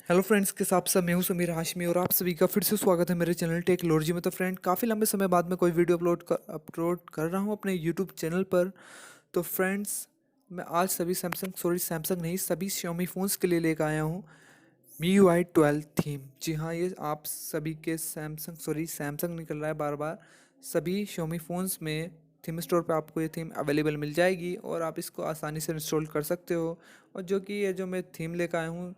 Hello friends के साथ सब मैं हूं समीर हाशमी और आप सभी का फिर से स्वागत है मेरे चैनल टेक लोरजी में। तो फ्रेंड काफ़ी लंबे समय बाद मैं कोई वीडियो अपलोड कर रहा हूं अपने यूट्यूब चैनल पर। तो फ्रेंड्स मैं आज सैमसंग नहीं, सभी Xiaomi फ़ोन्स के लिए लेकर आया हूं MIUI 12 थीम। जी हाँ, ये आप सभी के सैमसंग निकल रहा है बार बार। सभी Xiaomi फ़ोन्स में थीम स्टोर पे आपको ये थीम अवेलेबल मिल जाएगी और आप इसको आसानी से इंस्टॉल कर सकते हो। और जो कि ये जो मैं थीम लेकर आया हूँ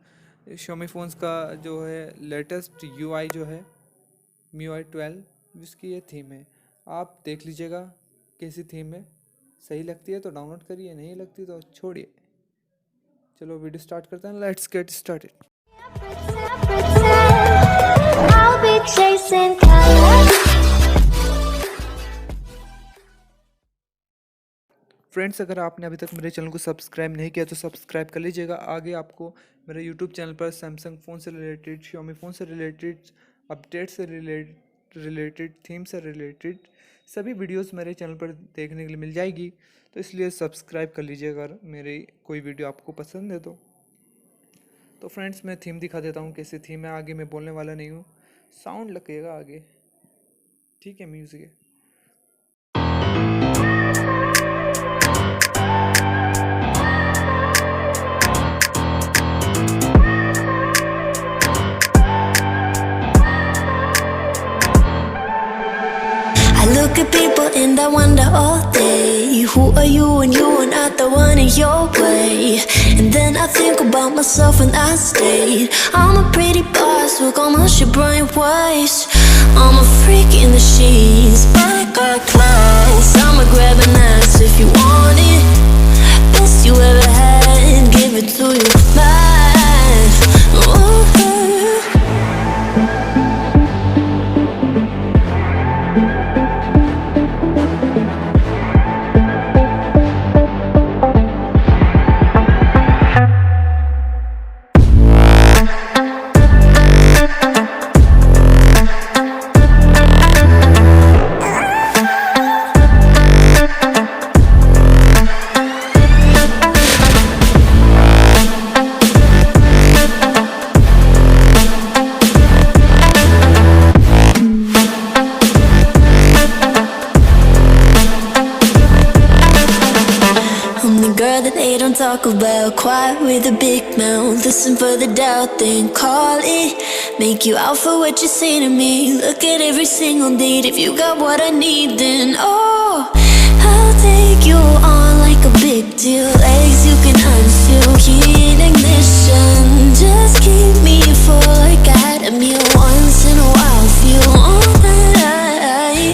Xiaomi फ़ोन्स का जो है लेटेस्ट UI जो है MIUI 12, जिसकी ये थीम है। आप देख लीजिएगा कैसी थीम है, सही लगती है तो डाउनलोड करिए, नहीं लगती तो छोड़िए। चलो वीडियो स्टार्ट करते हैं, let's get started. I'll be chasing colors. Friends, अगर आपने अभी तक मेरे चैनल को सब्सक्राइब नहीं किया तो सब्सक्राइब कर लीजिएगा। आगे आपको मेरे यूट्यूब चैनल पर सैमसंग फ़ोन से रिलेटेड, Xiaomi फ़ोन से रिलेटेड, अपडेट से रिलेटेड, थीम से रिलेटेड सभी वीडियोस मेरे चैनल पर देखने के लिए मिल जाएगी। तो इसलिए सब्सक्राइब कर लीजिएगा अगर मेरी कोई वीडियो आपको पसंद है तो फ्रेंड्स मैं थीम दिखा देता हूँ कैसी थीम है। आगे मैं बोलने वाला नहीं हूँ, साउंड लगेगा आगे, ठीक है, म्यूज़िक है। I look at people and I wonder all day, who are you and you are not the one in your way. And then I think about myself and I stayed. I'm a pretty boss, look almost your brain waste. I'm a freak in the sheets, but I got class. I'ma grab an ass if you want it. Best you ever had, give it to you fast. Ooh. I'm the girl that they don't talk about, quiet with a big mouth. Listen for the doubt, then call it. Make you out for what you say to me. Look at every single date. If you got what I need, then oh, I'll take you on like a big deal. Legs you can unseal, key in ignition. Just keep me full like I had a meal once in a while. Feel all that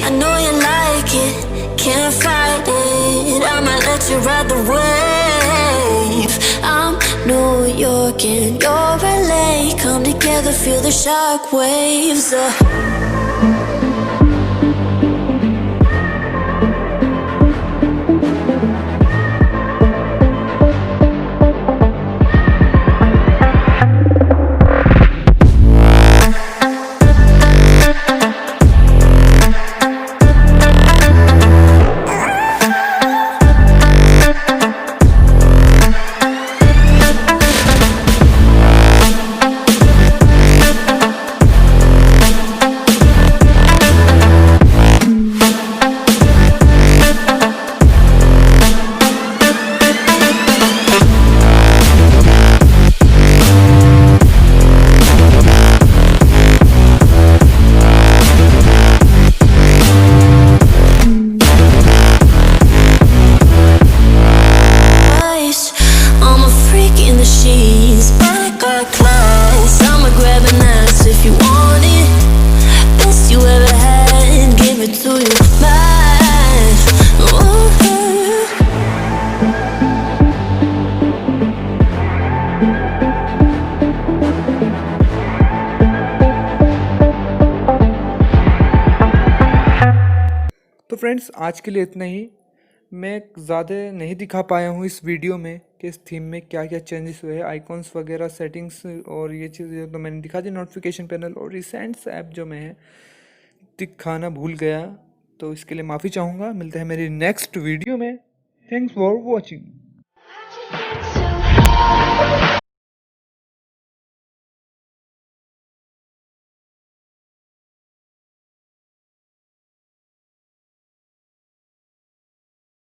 I know you like it, can't fight it. I might let you ride the wave. I'm New York and you're LA. Come together, feel the shock waves. I'm a freak in the sheets, but I got class. I'ma grab an ass if you want it. Best you ever had, give it to you fast. Ooh. तो friends आज के लिए इतना ही। मैं ज़्यादा नहीं दिखा पाया हूँ इस वीडियो में कि इस थीम में क्या क्या चेंजेस हुए हैं, आइकॉन्स वगैरह, सेटिंग्स और ये चीज़ें तो मैंने दिखा दी। नोटिफिकेशन पैनल और रिसेंट्स ऐप जो मैं है दिखाना भूल गया, तो इसके लिए माफ़ी चाहूँगा। मिलते हैं मेरी नेक्स्ट वीडियो में। Thanks for watching.